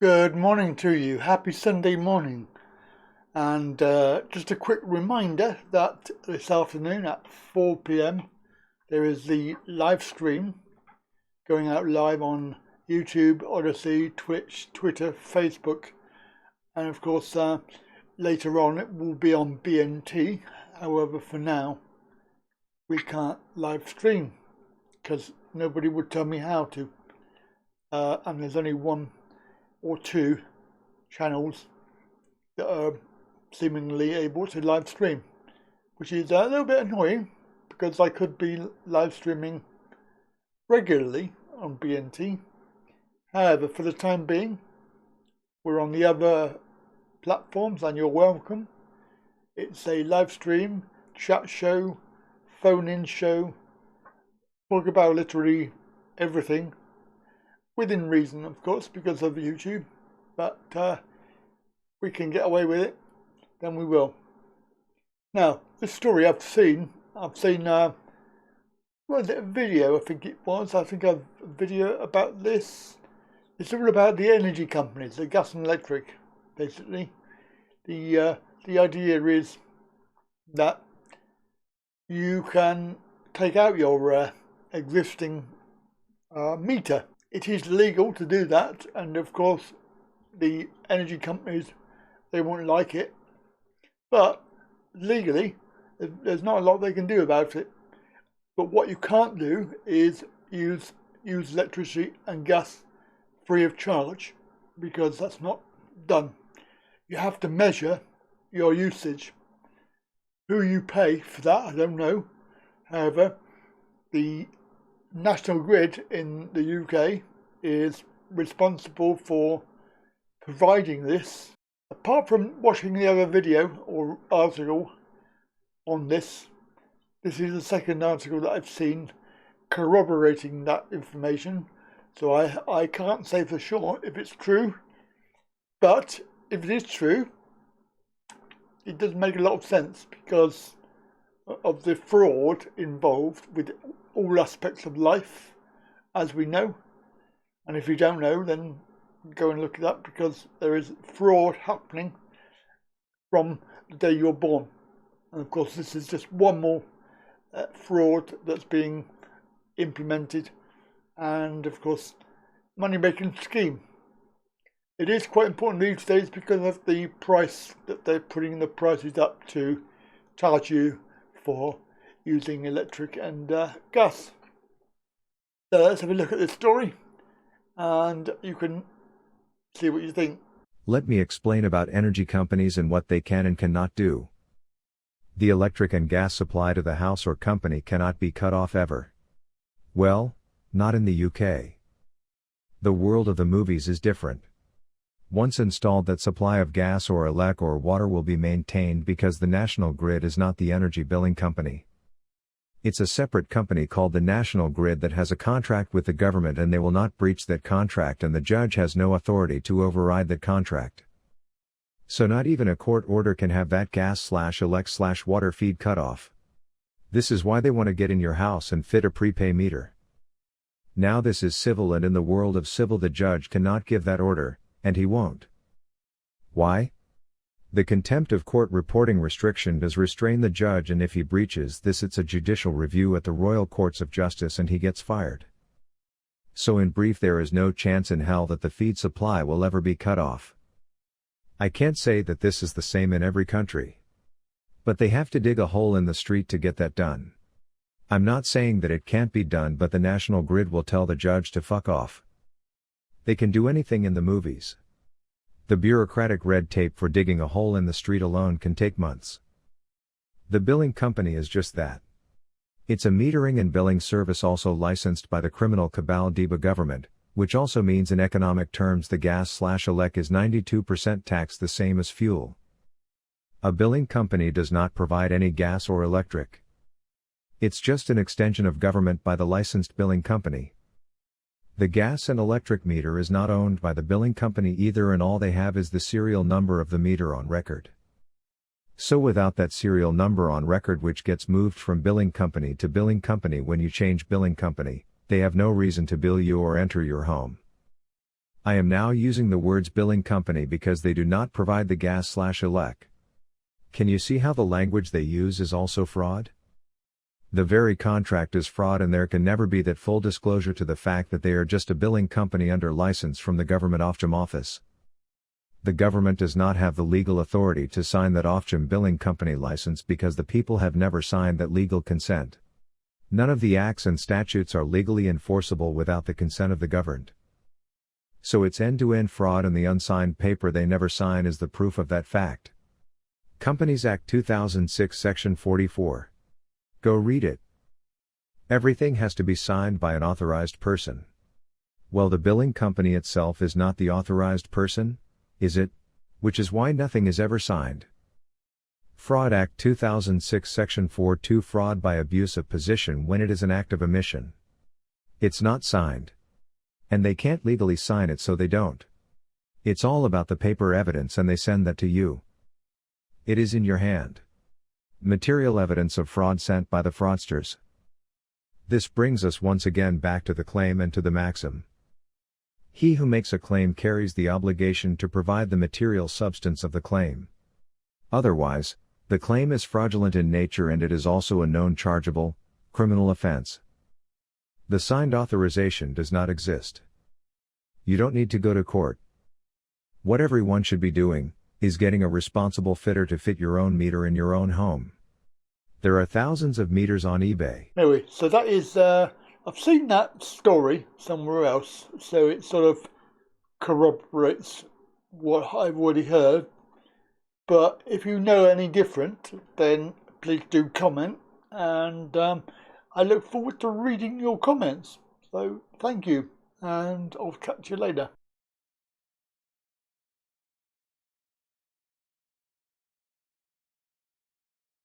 Good morning to you. Happy Sunday morning. And just a quick reminder that this afternoon at 4 p.m. there is the live stream going out live on YouTube, Odyssey, Twitch, Twitter, Facebook, and of course later on it will be on BNT. However, for now we can't live stream because nobody would tell me how to, and there's only one or two channels that are seemingly able to live stream, which is a little bit annoying because I could be live streaming regularly on BNT. However, for the time being, we're on the other platforms and you're welcome. It's a live stream, chat show, phone-in show, talk about literally everything. Within reason, of course, because of YouTube, but we can get away with it, then we will. Now, this story I've seen, what was it, a video, I think it was. I think I've a video about this. It's all about the energy companies, the gas and electric, basically. The idea is that you can take out your existing meter. It is legal to do that, and of course the energy companies, they won't like it, but legally there's not a lot they can do about it. But what you can't do is use electricity and gas free of charge, because that's not done. You have to measure your usage. Who you pay for that, I don't know. However, the National Grid in the UK is responsible for providing this. Apart from watching the other video or article on this, this is the second article that I've seen corroborating that information. So I can't say for sure if it's true, but if it is true, it does make a lot of sense because of the fraud involved with all aspects of life, as we know. And if you don't know, then go and look it up, because there is fraud happening from the day you're born. And of course, this is just one more fraud that's being implemented, and of course, money-making scheme. It is quite important these days because of the price that they're putting the prices up to charge you for using electric and gas. So let's have a look at this story, and you can see what you think. Let me explain about energy companies and what they can and cannot do. The electric and gas supply to the house or company cannot be cut off ever. Well, not in the UK. The world of the movies is different. Once installed, that supply of gas or elec or water will be maintained because the National Grid is not the energy billing company. It's a separate company called the National Grid that has a contract with the government, and they will not breach that contract, and the judge has no authority to override that contract. So not even a court order can have that gas/elec/water feed cut off. This is why they want to get in your house and fit a prepay meter. Now this is civil, and in the world of civil the judge cannot give that order, and he won't. Why? The contempt of court reporting restriction does restrain the judge, and if he breaches this, it's a judicial review at the Royal Courts of Justice and he gets fired. So in brief, there is no chance in hell that the feed supply will ever be cut off. I can't say that this is the same in every country. But they have to dig a hole in the street to get that done. I'm not saying that it can't be done, but the National Grid will tell the judge to fuck off. They can do anything in the movies. The bureaucratic red tape for digging a hole in the street alone can take months. The billing company is just that. It's a metering and billing service also licensed by the criminal cabal DEBA government, which also means in economic terms the gas/elec is 92% taxed, the same as fuel. A billing company does not provide any gas or electric. It's just an extension of government by the licensed billing company. The gas and electric meter is not owned by the billing company either, and all they have is the serial number of the meter on record. So without that serial number on record, which gets moved from billing company to billing company when you change billing company, they have no reason to bill you or enter your home. I am now using the words billing company because they do not provide the gas/elec. Can you see how the language they use is also fraud? The very contract is fraud, and there can never be that full disclosure to the fact that they are just a billing company under license from the government Ofgem office. The government does not have the legal authority to sign that Ofgem billing company license because the people have never signed that legal consent. None of the acts and statutes are legally enforceable without the consent of the governed. So it's end-to-end fraud, and the unsigned paper they never sign is the proof of that fact. Companies Act 2006 Section 44. Go read it. Everything has to be signed by an authorized person. Well, the billing company itself is not the authorized person, is it? Which is why nothing is ever signed. Fraud Act 2006 Section 42, fraud by abuse of position when it is an act of omission. It's not signed. And they can't legally sign it, so they don't. It's all about the paper evidence, and they send that to you. It is in your hand. Material evidence of fraud sent by the fraudsters. This brings us once again back to the claim and to the maxim. He who makes a claim carries the obligation to provide the material substance of the claim. Otherwise, the claim is fraudulent in nature, and it is also a known chargeable criminal offense. The signed authorization does not exist. You don't need to go to court. What everyone should be doing is getting a responsible fitter to fit your own meter in your own home. There are thousands of meters on eBay. Anyway, so that is, I've seen that story somewhere else, so it sort of corroborates what I've already heard. But if you know any different, then please do comment, and I look forward to reading your comments. So thank you, and I'll catch you later.